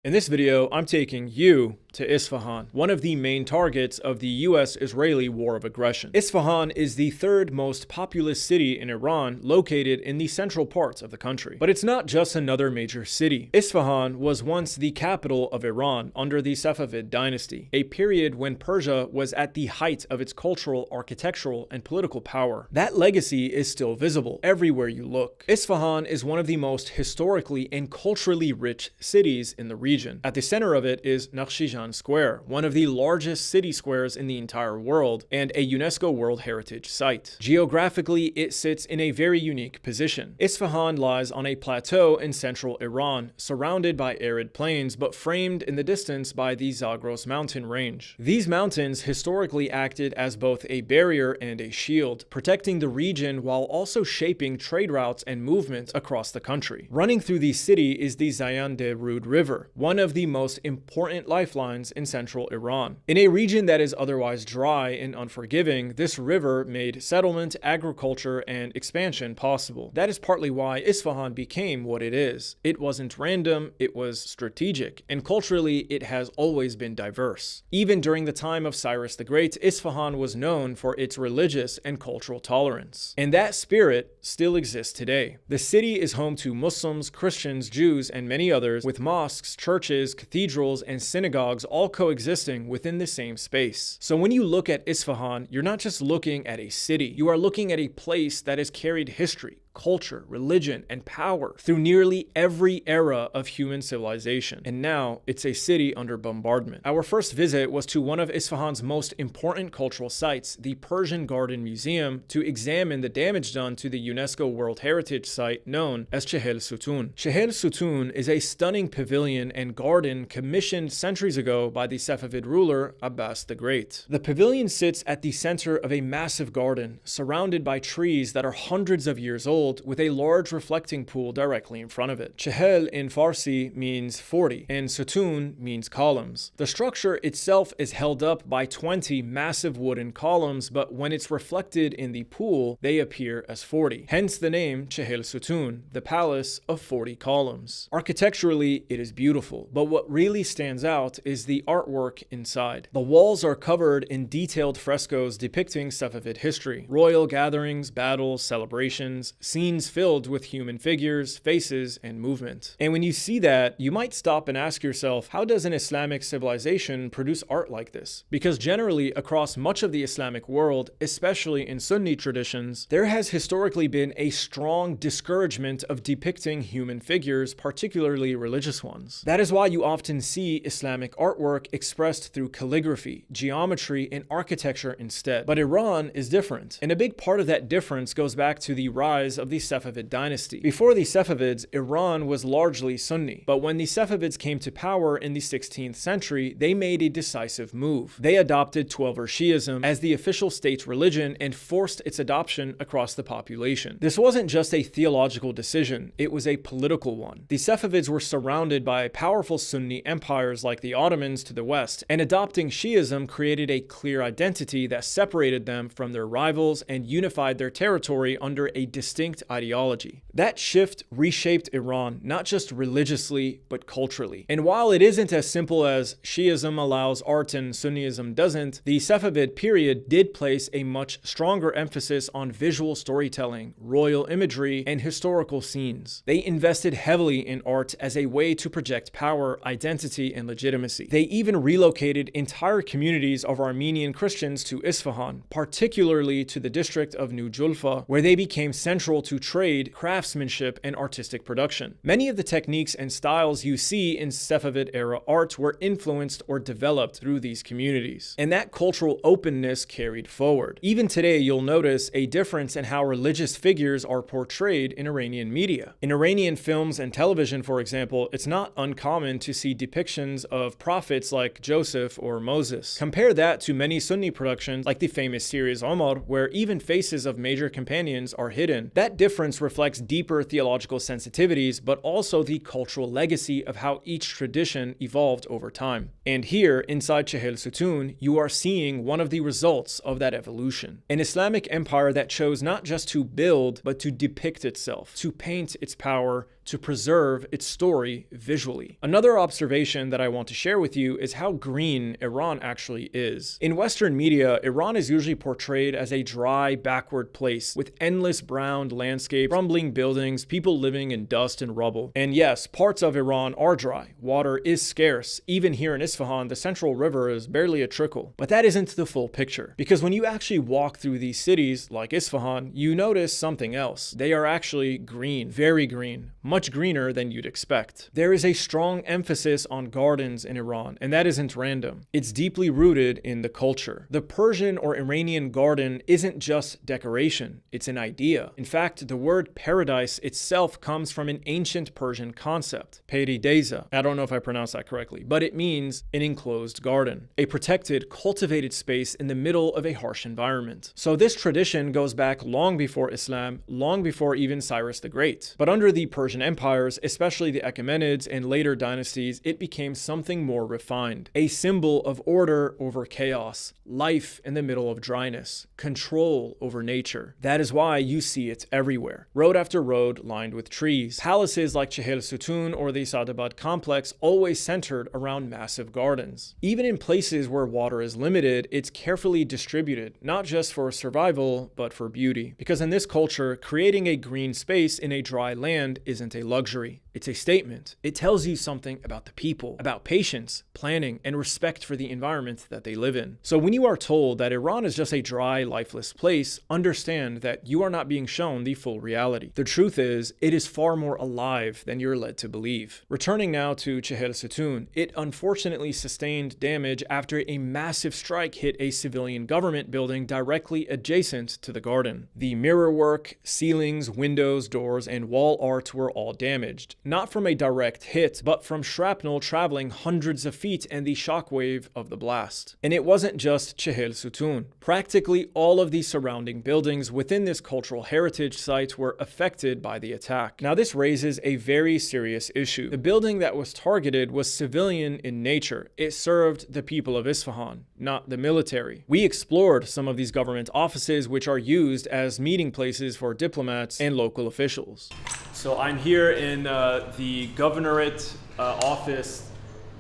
In this video, I'm taking you to Isfahan, one of the main targets of the US-Israeli war of aggression. Isfahan is the third most populous city in Iran, located in the central parts of the country. But it's not just another major city. Isfahan was once the capital of Iran under the Safavid dynasty, a period when Persia was at the height of its cultural, architectural, and political power. That legacy is still visible everywhere you look. Isfahan is one of the most historically and culturally rich cities in the region. At the center of it is Nakhchivan Square, one of the largest city squares in the entire world and a UNESCO World Heritage Site. Geographically, it sits in a very unique position. Isfahan lies on a plateau in central Iran, surrounded by arid plains but framed in the distance by the Zagros mountain range. These mountains historically acted as both a barrier and a shield, protecting the region while also shaping trade routes and movements across the country. Running through the city is the Zayan-de-Rud River, one of the most important lifelines in central Iran. In a region that is otherwise dry and unforgiving, this river made settlement, agriculture, and expansion possible. That is partly why Isfahan became what it is. It wasn't random, it was strategic, and culturally it has always been diverse. Even during the time of Cyrus the Great, Isfahan was known for its religious and cultural tolerance. And that spirit still exists today. The city is home to Muslims, Christians, Jews, and many others, with mosques, churches, cathedrals, and synagogues all coexisting within the same space. So when you look at Isfahan, you're not just looking at a city, you are looking at a place that has carried history, culture, religion, and power through nearly every era of human civilization. And now it's a city under bombardment. Our first visit was to one of Isfahan's most important cultural sites, the Persian Garden Museum, to examine the damage done to the UNESCO World Heritage Site known as Chehel Sutun. Chehel Sutun is a stunning pavilion and garden commissioned centuries ago by the Safavid ruler Abbas the Great. The pavilion sits at the center of a massive garden, surrounded by trees that are hundreds of years old, with a large reflecting pool directly in front of it. Chehel in Farsi means 40, and Sutun means columns. The structure itself is held up by 20 massive wooden columns, but when it's reflected in the pool, they appear as 40. Hence the name Chehel Sutun, the palace of 40 columns. Architecturally, it is beautiful, but what really stands out is the artwork inside. The walls are covered in detailed frescoes depicting Safavid history, royal gatherings, battles, celebrations, scenes filled with human figures, faces, and movement. And when you see that, you might stop and ask yourself, how does an Islamic civilization produce art like this? Because generally, across much of the Islamic world, especially in Sunni traditions, there has historically been a strong discouragement of depicting human figures, particularly religious ones. That is why you often see Islamic artwork expressed through calligraphy, geometry, and architecture instead. But Iran is different, and a big part of that difference goes back to the rise of the Safavid dynasty. Before the Safavids, Iran was largely Sunni, but when the Safavids came to power in the 16th century, they made a decisive move. They adopted Twelver Shi'ism as the official state religion and forced its adoption across the population. This wasn't just a theological decision, it was a political one. The Safavids were surrounded by powerful Sunni empires like the Ottomans to the west, and adopting Shi'ism created a clear identity that separated them from their rivals and unified their territory under a distinct ideology. That shift reshaped Iran, not just religiously, but culturally. And while it isn't as simple as Shi'ism allows art and Sunnism doesn't, the Safavid period did place a much stronger emphasis on visual storytelling, royal imagery, and historical scenes. They invested heavily in art as a way to project power, identity, and legitimacy. They even relocated entire communities of Armenian Christians to Isfahan, particularly to the district of New Julfa, where they became central to trade, craftsmanship, and artistic production. Many of the techniques and styles you see in Safavid-era art were influenced or developed through these communities, and that cultural openness carried forward. Even today, you'll notice a difference in how religious figures are portrayed in Iranian media. In Iranian films and television, for example, it's not uncommon to see depictions of prophets like Joseph or Moses. Compare that to many Sunni productions like the famous series Omar, where even faces of major companions are hidden. That difference reflects deeper theological sensitivities, but also the cultural legacy of how each tradition evolved over time. And here, inside Chehel Sutun, you are seeing one of the results of that evolution. An Islamic empire that chose not just to build, but to depict itself, to paint its power, to preserve its story visually. Another observation that I want to share with you is how green Iran actually is. In Western media, Iran is usually portrayed as a dry, backward place with endless browned landscape, crumbling buildings, people living in dust and rubble. And yes, parts of Iran are dry. Water is scarce. Even here in Isfahan, the central river is barely a trickle. But that isn't the full picture, because when you actually walk through these cities, like Isfahan, you notice something else. They are actually green, very green, much greener than you'd expect. There is a strong emphasis on gardens in Iran, and that isn't random. It's deeply rooted in the culture. The Persian or Iranian garden isn't just decoration, it's an idea. In fact, the word paradise itself comes from an ancient Persian concept, perideza. I don't know if I pronounced that correctly, but it means an enclosed garden, a protected, cultivated space in the middle of a harsh environment. So this tradition goes back long before Islam, long before even Cyrus the Great. But under the Persian empires, especially the Achaemenids and later dynasties, it became something more refined, a symbol of order over chaos, life in the middle of dryness, control over nature. That is why you see it everywhere. Road after road lined with trees. Palaces like Chehel Sutun or the Sadabad complex always centered around massive gardens. Even in places where water is limited, it's carefully distributed, not just for survival, but for beauty. Because in this culture, creating a green space in a dry land isn't a luxury. It's a statement. It tells you something about the people, about patience, planning, and respect for the environment that they live in. So when you are told that Iran is just a dry, lifeless place, understand that you are not being shown the full reality. The truth is, it is far more alive than you're led to believe. Returning now to Chehel Sutun, it unfortunately sustained damage after a massive strike hit a civilian government building directly adjacent to the garden. The mirrorwork, ceilings, windows, doors, and wall art were all damaged. Not from a direct hit, but from shrapnel traveling hundreds of feet and the shockwave of the blast. And it wasn't just Chehel Sutun. Practically all of the surrounding buildings within this cultural heritage site were affected by the attack. Now this raises a very serious issue. The building that was targeted was civilian in nature. It served the people of Isfahan, not the military. We explored some of these government offices which are used as meeting places for diplomats and local officials. So I'm here in the governorate office,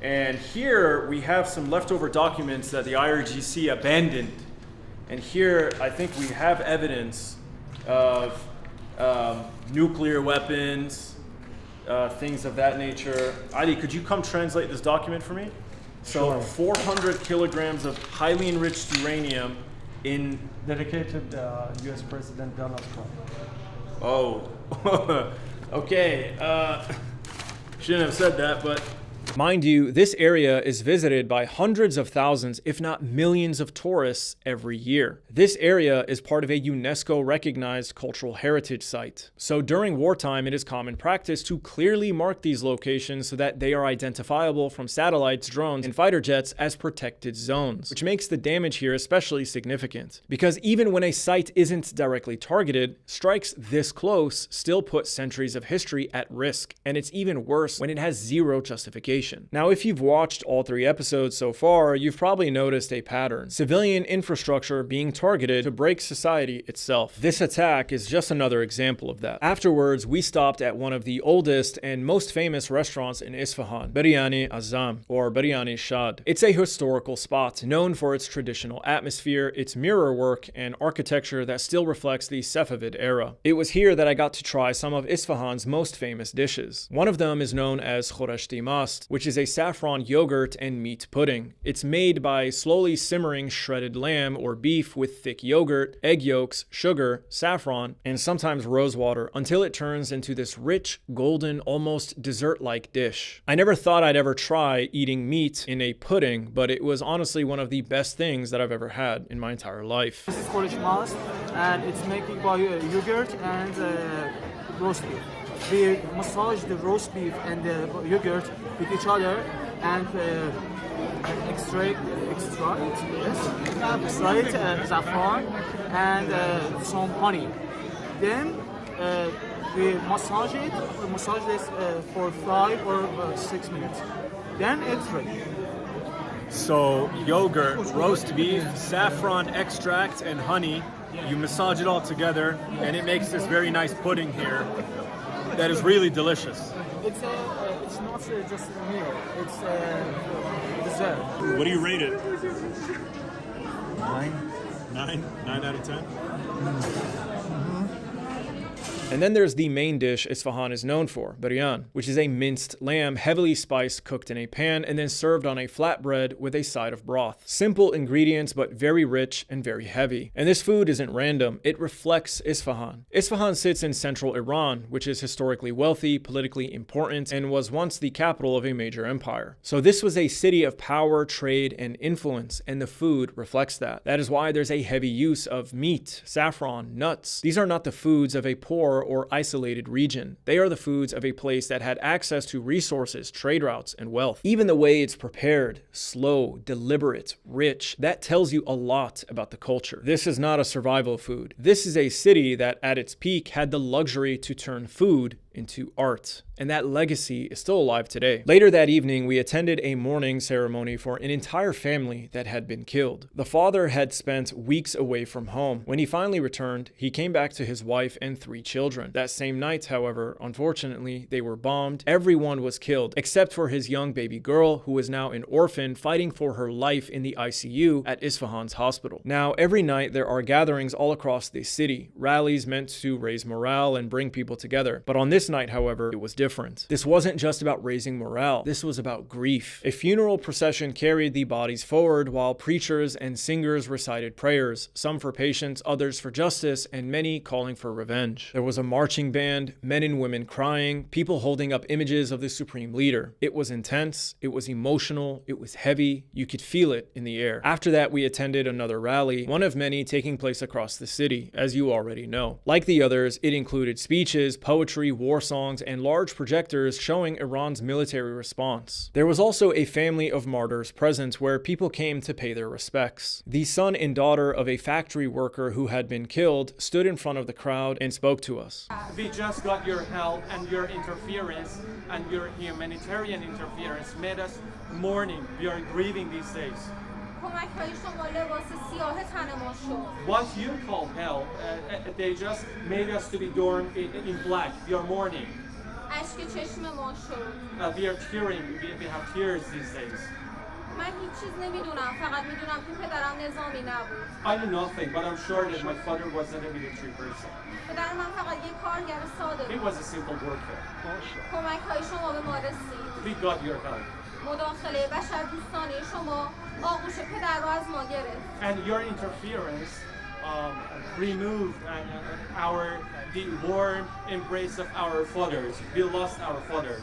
and here we have some leftover documents that the IRGC abandoned. And here I think we have evidence of nuclear weapons, things of that nature. Ali, could you come translate this document for me? So sure. 400 kilograms of highly enriched uranium in... Dedicated US President Donald Trump. Oh, okay. Shouldn't have said that, but... Mind you, this area is visited by hundreds of thousands, if not millions of tourists every year. This area is part of a UNESCO-recognized cultural heritage site. So during wartime, it is common practice to clearly mark these locations so that they are identifiable from satellites, drones, and fighter jets as protected zones, which makes the damage here especially significant. Because even when a site isn't directly targeted, strikes this close still put centuries of history at risk, and it's even worse when it has zero justification. Now, if you've watched all 3 episodes so far, you've probably noticed a pattern. Civilian infrastructure being targeted to break society itself. This attack is just another example of that. Afterwards, we stopped at one of the oldest and most famous restaurants in Isfahan, Biryani Azam, or Biryani Shad. It's a historical spot known for its traditional atmosphere, its mirror work, and architecture that still reflects the Safavid era. It was here that I got to try some of Isfahan's most famous dishes. One of them is known as khorashti mast, which is a saffron yogurt and meat pudding. It's made by slowly simmering shredded lamb or beef with thick yogurt, egg yolks, sugar, saffron, and sometimes rose water until it turns into this rich, golden, almost dessert-like dish. I never thought I'd ever try eating meat in a pudding, but it was honestly one of the best things that I've ever had in my entire life. This is khorashti mast, and it's making by yogurt and roast beef. We massage the roast beef and the yogurt with each other and extract saffron and some honey. Then we massage this for 5 or 6 minutes. Then it's ready. So yogurt, roast beef, saffron extract, and honey. You massage it all together, and it makes this very nice pudding here. that is really delicious. It's not just a meal. It's dessert. What do you rate it? 9. 9? 9 out of 10? And then there's the main dish Isfahan is known for, biryan, which is a minced lamb heavily spiced, cooked in a pan, and then served on a flatbread with a side of broth. Simple ingredients, but very rich and very heavy. And this food isn't random, it reflects Isfahan. Isfahan sits in central Iran, which is historically wealthy, politically important, and was once the capital of a major empire. So this was a city of power, trade, and influence, and the food reflects that. That is why there's a heavy use of meat, saffron, nuts. These are not the foods of a poor or isolated region. They are the foods of a place that had access to resources, trade routes, and wealth. Even the way it's prepared, slow, deliberate, rich, that tells you a lot about the culture. This is not a survival food. This is a city that at its peak had the luxury to turn food into art. And that legacy is still alive today. Later that evening, we attended a mourning ceremony for an entire family that had been killed. The father had spent weeks away from home. When he finally returned, he came back to his wife and 3 children. That same night, however, unfortunately, they were bombed. Everyone was killed, except for his young baby girl, who is now an orphan fighting for her life in the ICU at Isfahan's hospital. Now, every night there are gatherings all across the city, rallies meant to raise morale and bring people together. But on this night, however, it was different. This wasn't just about raising morale. This was about grief. A funeral procession carried the bodies forward while preachers and singers recited prayers, some for patience, others for justice, and many calling for revenge. There was a marching band, men and women crying, people holding up images of the supreme leader. It was intense, it was emotional, it was heavy. You could feel it in the air. After that, we attended another rally, one of many taking place across the city, as you already know. Like the others, it included speeches, poetry, war songs, and large projectors showing Iran's military response. There was also a family of martyrs present where people came to pay their respects. The son and daughter of a factory worker who had been killed stood in front of the crowd and spoke to us. We just got your help and your interference and your humanitarian interference made us mourning. We are grieving these days. What you call help, they just made us to be adorned in black. We are mourning. We are tearing. We have tears these days. I know nothing, but I'm sure that my father wasn't a military person. He was a simple worker. We got your help. And your interference removed the warm embrace of our fathers. We lost our fathers.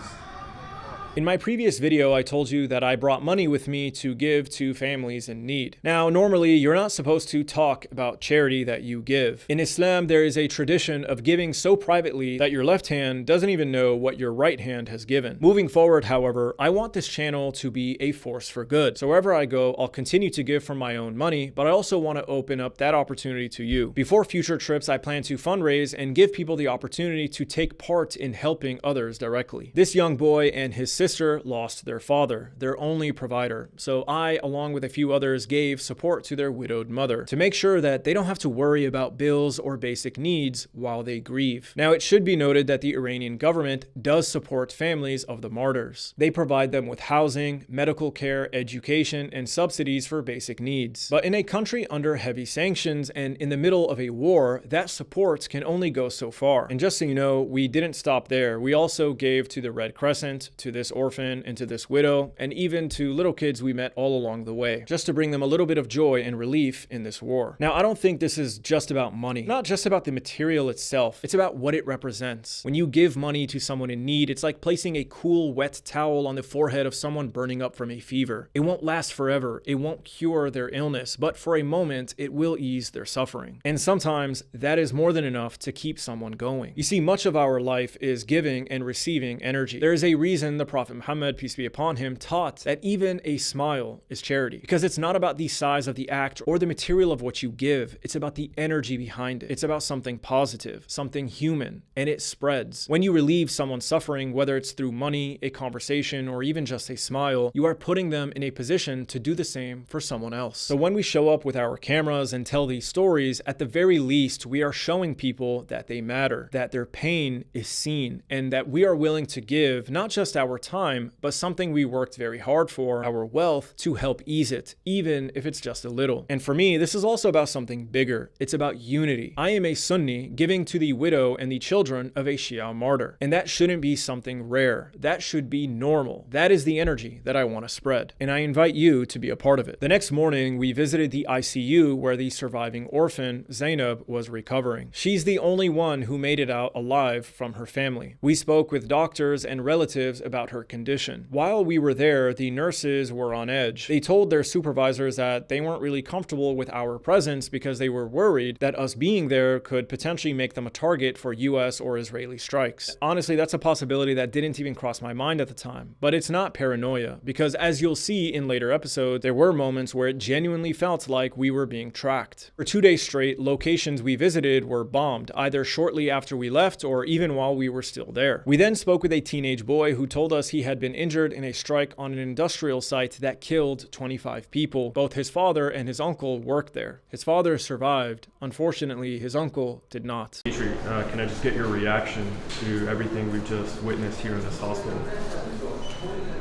In my previous video, I told you that I brought money with me to give to families in need. Now, normally, you're not supposed to talk about charity that you give. In Islam, there is a tradition of giving so privately that your left hand doesn't even know what your right hand has given. Moving forward, however, I want this channel to be a force for good. So wherever I go, I'll continue to give from my own money, but I also want to open up that opportunity to you. Before future trips, I plan to fundraise and give people the opportunity to take part in helping others directly. This young boy and his sister lost their father, their only provider. So I, along with a few others, gave support to their widowed mother to make sure that they don't have to worry about bills or basic needs while they grieve. Now, it should be noted that the Iranian government does support families of the martyrs. They provide them with housing, medical care, education, and subsidies for basic needs. But in a country under heavy sanctions and in the middle of a war, that support can only go so far. And just so you know, we didn't stop there. We also gave to the Red Crescent, to this orphan, and to this widow, and even to little kids we met all along the way, just to bring them a little bit of joy and relief in this war. Now, I don't think this is just about money, not just about the material itself. It's about what it represents. When you give money to someone in need, it's like placing a cool, wet towel on the forehead of someone burning up from a fever. It won't last forever. It won't cure their illness, but for a moment, it will ease their suffering. And sometimes that is more than enough to keep someone going. You see, much of our life is giving and receiving energy. There is a reason the Prophet Prophet Muhammad, peace be upon him, taught that even a smile is charity. Because it's not about the size of the act or the material of what you give, it's about the energy behind it. It's about something positive, something human, and it spreads. When you relieve someone's suffering, whether it's through money, a conversation, or even just a smile, you are putting them in a position to do the same for someone else. So when we show up with our cameras and tell these stories, at the very least, we are showing people that they matter, that their pain is seen, and that we are willing to give not just our time, but something we worked very hard for, our wealth, to help ease it, even if it's just a little. And for me, this is also about something bigger. It's about unity. I am a Sunni giving to the widow and the children of a Shia martyr, and that shouldn't be something rare. That should be normal. That is the energy that I want to spread, and I invite you to be a part of it. The next morning, we visited the ICU where the surviving orphan, Zainab, was recovering. She's the only one who made it out alive from her family. We spoke with doctors and relatives about her condition. While we were there, the nurses were on edge. They told their supervisors that they weren't really comfortable with our presence because they were worried that us being there could potentially make them a target for US or Israeli strikes. Honestly, that's a possibility that didn't even cross my mind at the time. But it's not paranoia, because as you'll see in later episodes, there were moments where it genuinely felt like we were being tracked. For 2 days straight, locations we visited were bombed, either shortly after we left or even while we were still there. We then spoke with a teenage boy who told us he had been injured in a strike on an industrial site that killed 25 people. Both his father and his uncle worked there. His father survived. Unfortunately, his uncle did not. Dimitri, can I just get your reaction to everything we've just witnessed here in this hospital?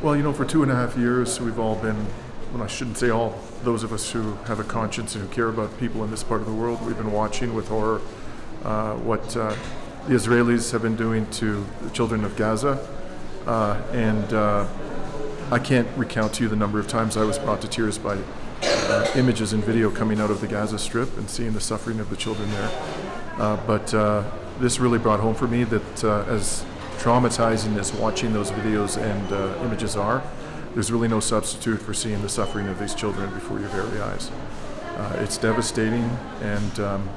Well, you know, for 2.5 years, we've all been, well, I shouldn't say all, those of us who have a conscience and who care about people in this part of the world, we've been watching with horror what the Israelis have been doing to the children of Gaza. I can't recount to you the number of times I was brought to tears by images and video coming out of the Gaza Strip and seeing the suffering of the children there. But this really brought home for me that as traumatizing as watching those videos and images are, there's really no substitute for seeing the suffering of these children before your very eyes. It's devastating, and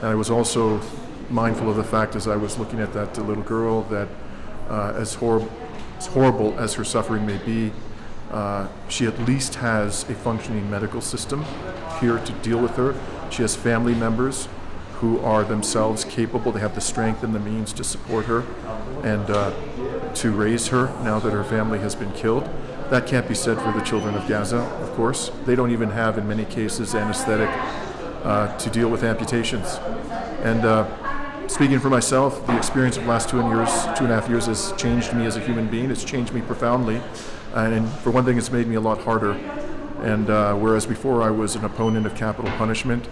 I was also mindful of the fact as I was looking at that little girl that as horrible as her suffering may be, she at least has a functioning medical system here to deal with her. She has family members who are themselves capable. They have the strength and the means to support her and to raise her now that her family has been killed. That can't be said for the children of Gaza, of course. They don't even have, in many cases, anesthetic to deal with amputations. And speaking for myself, the experience of the last 2.5 years has changed me as a human being. It's changed me profoundly. And for one thing, it's made me a lot harder. And whereas before I was an opponent of capital punishment,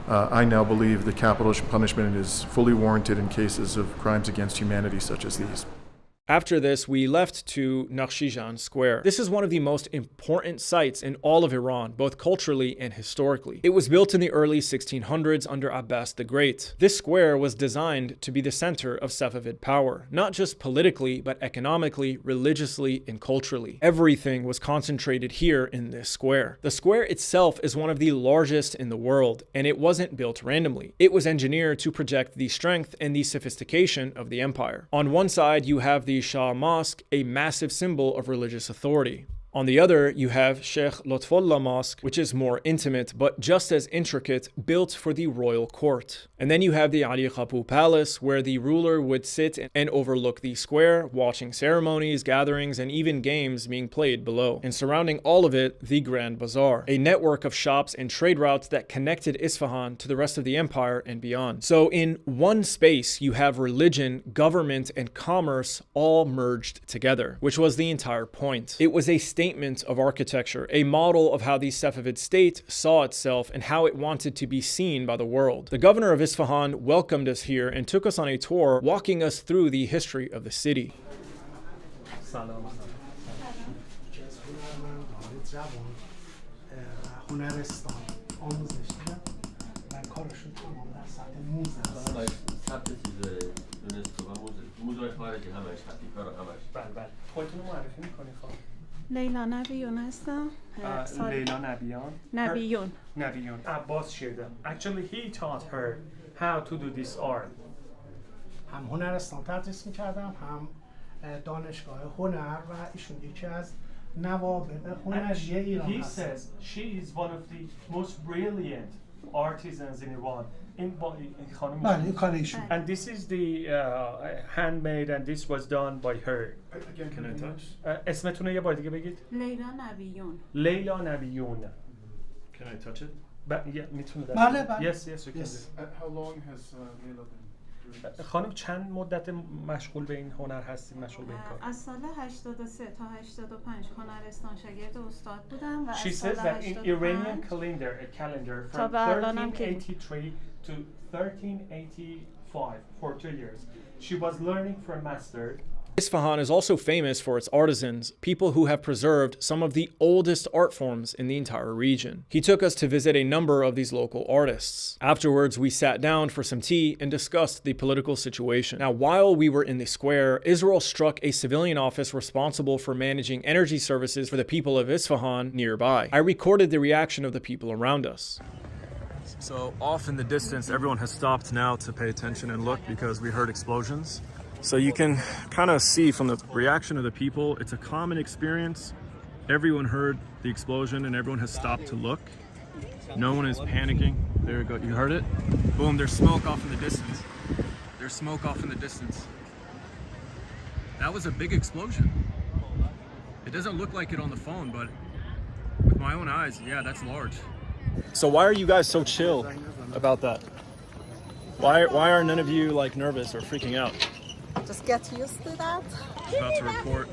I now believe that capital punishment is fully warranted in cases of crimes against humanity such as these. After this, we left to Nakhchivan Square. This is one of the most important sites in all of Iran, both culturally and historically. It was built in the early 1600s under Abbas the Great. This square was designed to be the center of Safavid power, not just politically, but economically, religiously, and culturally. Everything was concentrated here in this square. The square itself is one of the largest in the world, and it wasn't built randomly. It was engineered to project the strength and the sophistication of the empire. On one side, you have the Shah Mosque, a massive symbol of religious authority. On the other, you have Sheikh Lotfullah Mosque, which is more intimate, but just as intricate, built for the royal court. And then you have the Ali Qapu Palace, where the ruler would sit and overlook the square, watching ceremonies, gatherings, and even games being played below. And surrounding all of it, the Grand Bazaar, a network of shops and trade routes that connected Isfahan to the rest of the empire and beyond. So in one space, you have religion, government, and commerce all merged together, which was the entire point. It was a statement of architecture, a model of how the Safavid state saw itself and how it wanted to be seen by the world. The governor of Isfahan welcomed us here and took us on a tour, walking us through the history of the city. لیلا نبیون هستم. Leila Nabiyan. نبیون. Nabiyan. Abbas Shirda. Actually, he taught her how to do this art. هم هنرستان تدریس میکردم هم دانشگاه هنر و ایشون یکی از نوابغ هنری ایران He هست. says she is one of the most brilliant artisans in Iran. بله این کار ایشون. And this is the handmade and this was done by her. Again, can I touch? اسمتون یه بار دیگه بگید. لیلا نبیون. لیلا نبیون. Can I touch it? میتونه بله بله. Yes, yes, you can. Yes. How long has Leila been doing this? خانم چند مدت مشغول به این هنر هستید، مشغول به این کار؟ از سال 83 تا 85 هنرستان شاگرد استاد بودم و She از سال says that in Iranian 85 calendar تا from به الانم که 1383 to 1385 for 2 years. She was learning from master. Isfahan is also famous for its artisans, people who have preserved some of the oldest art forms in the entire region. He took us to visit a number of these local artists. Afterwards, we sat down for some tea and discussed the political situation. Now, while we were in the square, Israel struck a civilian office responsible for managing energy services for the people of Isfahan nearby. I recorded the reaction of the people around us. So off in the distance, everyone has stopped now to pay attention and look because we heard explosions. So you can kind of see from the reaction of the people, it's a common experience. Everyone heard the explosion and everyone has stopped to look. No one is panicking. There you go. You heard it? Boom, there's smoke off in the distance. There's smoke off in the distance. That was a big explosion. It doesn't look like it on the phone, but with my own eyes, yeah, that's large. So why are you guys so chill about that? Why are none of you like nervous or freaking out? Just get used to that. About to report.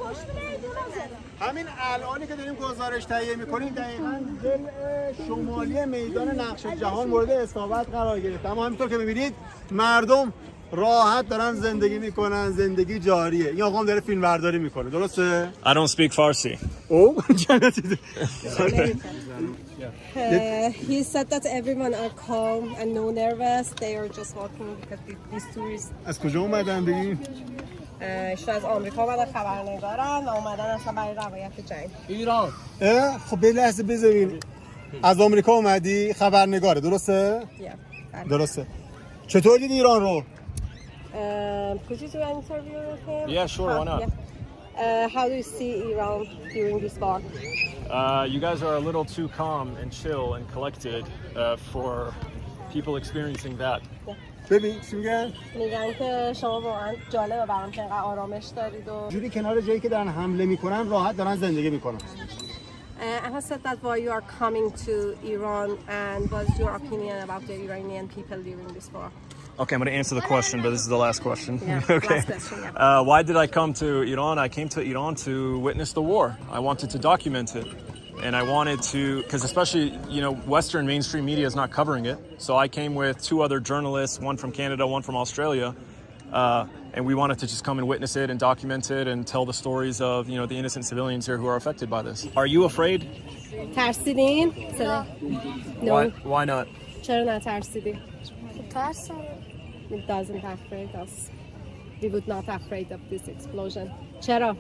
همین الانی که داریم گزارش تهیه می‌کنیم دقیقاً دل شمالی میدان نقش جهان مورد اصابت قرار گرفت. اما همینطور که می‌بینید مردم راحت دارن زندگی میکنن، زندگی جاریه. این آقام داره فیلم برداری میکنه، درسته؟ I don't speak Farsi. اوه جنتی. He said that everyone are calm and no nervous. They are just walking because these tourists. از کجا اومدن بگین؟ ایشون از آمریکا اومدن خبرنگارن و اومدن اصلا برای روایت جنگ. ایران. خب به لحظه بذارین. از آمریکا اومدی خبرنگاره، درسته؟ درسته. چطور دیدی ایران رو؟ Could you do an interview with him? Yeah, sure, why not? How do you see Iran during this war? You guys are a little too calm and chill and collected for people experiencing that. ببین چی میگن؟ میگن که شما واقعا جالبه برام که اینقدر آرامش دارید و جوری کنار جایی که دارن حمله میکنن راحت دارن زندگی میکنن. I have said that why you are coming to Iran and what's your opinion about the Iranian people during this war? Okay, I'm going to answer the question, but this is the last question. Yeah, Okay. last question, yeah. Why did I come to Iran? I came to Iran to witness the war. I wanted to document it. And I wanted to, because especially, you know, Western mainstream media is not covering it. So I came with 2 other journalists, one from Canada, one from Australia. And we wanted to just come and witness it and document it and tell the stories of, you know, the innocent civilians here who are affected by this. Are you afraid? ترسیدین؟ No. Why not? چرا نترسیدین؟ It doesn't afraid us. We would not afraid of this explosion. چرا؟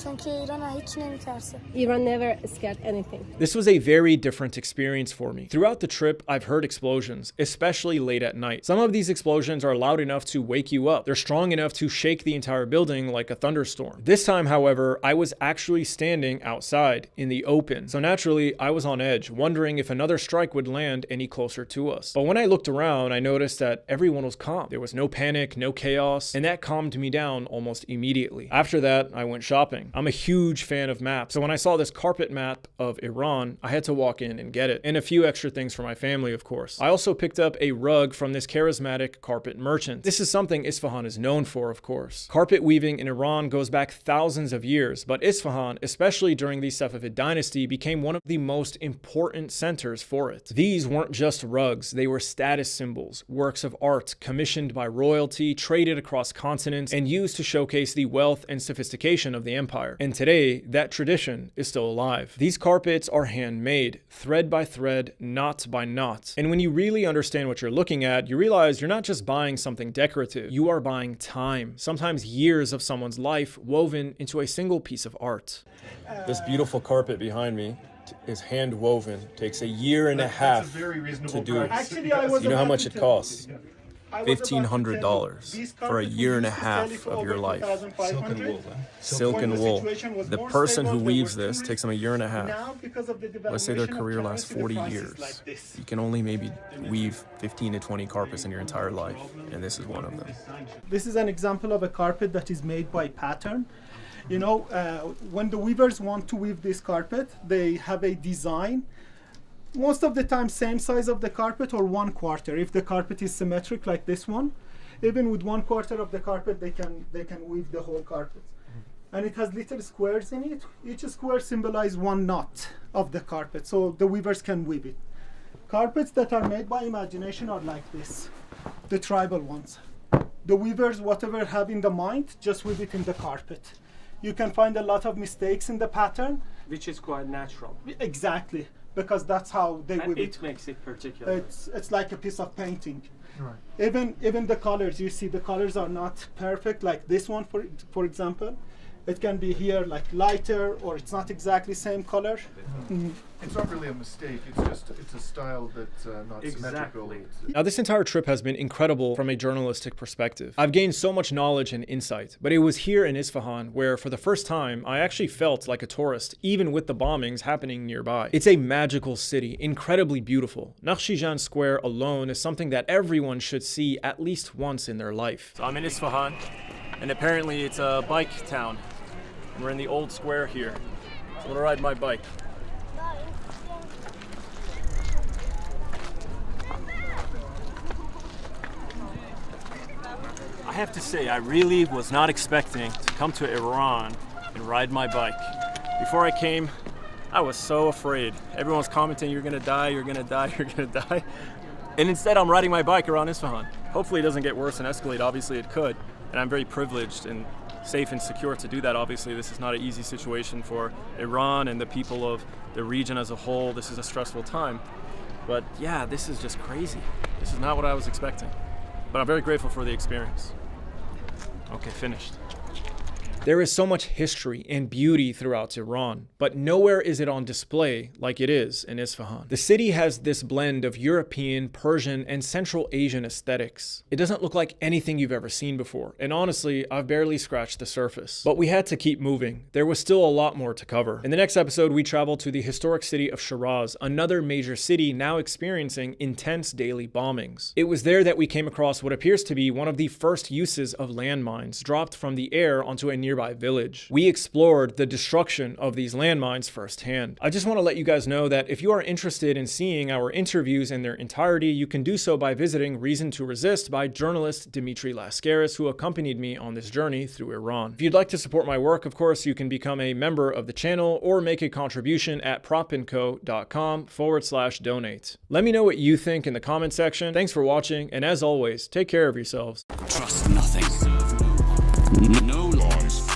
چون که ایران هیچ نمیترسه. Iran never scared anything. This was a very different experience for me. Throughout the trip, I've heard explosions, especially late at night. Some of these explosions are loud enough to wake you up. They're strong enough to shake the entire building like a thunderstorm. This time, however, I was actually standing outside in the open. So naturally, I was on edge, wondering if another strike would land any closer to us. But when I looked around, I noticed that everyone was calm. There was no panic, no chaos, and that calmed me down almost immediately. After that, I went shopping. I'm a huge fan of maps, so when I saw this carpet map of Iran, I had to walk in and get it, and a few extra things for my family, of course. I also picked up a rug from this charismatic carpet merchant. This is something Isfahan is known for, of course. Carpet weaving in Iran goes back thousands of years, but Isfahan, especially during the Safavid dynasty, became one of the most important centers for it. These weren't just rugs, they were status symbols, works of art commissioned by royalty, traded across continents, and used to showcase the wealth and sophistication of the empire. And today, that tradition is still alive. These carpets are handmade, thread by thread, knot by knot. And when you really understand what you're looking at, you realize you're not just buying something decorative, you are buying time, sometimes years of someone's life woven into a single piece of art. This beautiful carpet behind me is hand woven, takes a year and a half to do. You know how much it costs? $1,500 for a year and a half of your life. Silk and wool. The person who weaves this takes them a year and a half. Let's say their career lasts 40 years. You can only maybe weave 15 to 20 carpets in your entire life, and this is one of them. This is an example of a carpet that is made by pattern. You know, when the weavers want to weave this carpet, they have a design. Most of the time, same size of the carpet or 1/4. If the carpet is symmetric like this one, even with 1/4 of the carpet, they can weave the whole carpet. And it has little squares in it. Each square symbolizes one knot of the carpet, so the weavers can weave it. Carpets that are made by imagination are like this, the tribal ones. The weavers, whatever have in the mind, just weave it in the carpet. You can find a lot of mistakes in the pattern. Which is quite natural. Exactly, because that's how they weave it. It makes it particular. It's like a piece of painting. Right. Even the colors, you see the colors are not perfect, like this one for example. It can be here like lighter, or it's not exactly same color. Mm-hmm. It's not really a mistake, it's a style that's not symmetrical. Now, this entire trip has been incredible from a journalistic perspective. I've gained so much knowledge and insight, but it was here in Isfahan where for the first time I actually felt like a tourist, even with the bombings happening nearby. It's a magical city, incredibly beautiful. Nakhchivan Square alone is something that everyone should see at least once in their life. So I'm in Isfahan, and apparently it's a bike town. We're in the old square here. So I'm gonna ride my bike. I have to say, I really was not expecting to come to Iran and ride my bike. Before I came, I was so afraid. Everyone's commenting, you're gonna die, you're gonna die, you're gonna die. And instead, I'm riding my bike around Isfahan. Hopefully it doesn't get worse and escalate. Obviously it could. And I'm very privileged and safe and secure to do that. Obviously, this is not an easy situation for Iran and the people of the region as a whole. This is a stressful time. But yeah, this is just crazy. This is not what I was expecting. But I'm very grateful for the experience. Okay, finished. There is so much history and beauty throughout Iran, but nowhere is it on display like it is in Isfahan. The city has this blend of European, Persian, and Central Asian aesthetics. It doesn't look like anything you've ever seen before, and honestly, I've barely scratched the surface. But we had to keep moving. There was still a lot more to cover. In the next episode, we travel to the historic city of Shiraz, another major city now experiencing intense daily bombings. It was there that we came across what appears to be one of the first uses of landmines dropped from the air onto a nearby village. We explored the destruction of these landmines firsthand. I just want to let you guys know that if you are interested in seeing our interviews in their entirety, you can do so by visiting Reason to Resist by journalist Dimitri Lascaris, who accompanied me on this journey through Iran. If you'd like to support my work, of course, you can become a member of the channel or make a contribution at propinco.com/donate. Let me know what you think in the comment section. Thanks for watching, and as always, take care of yourselves. Trust nothing. No lies.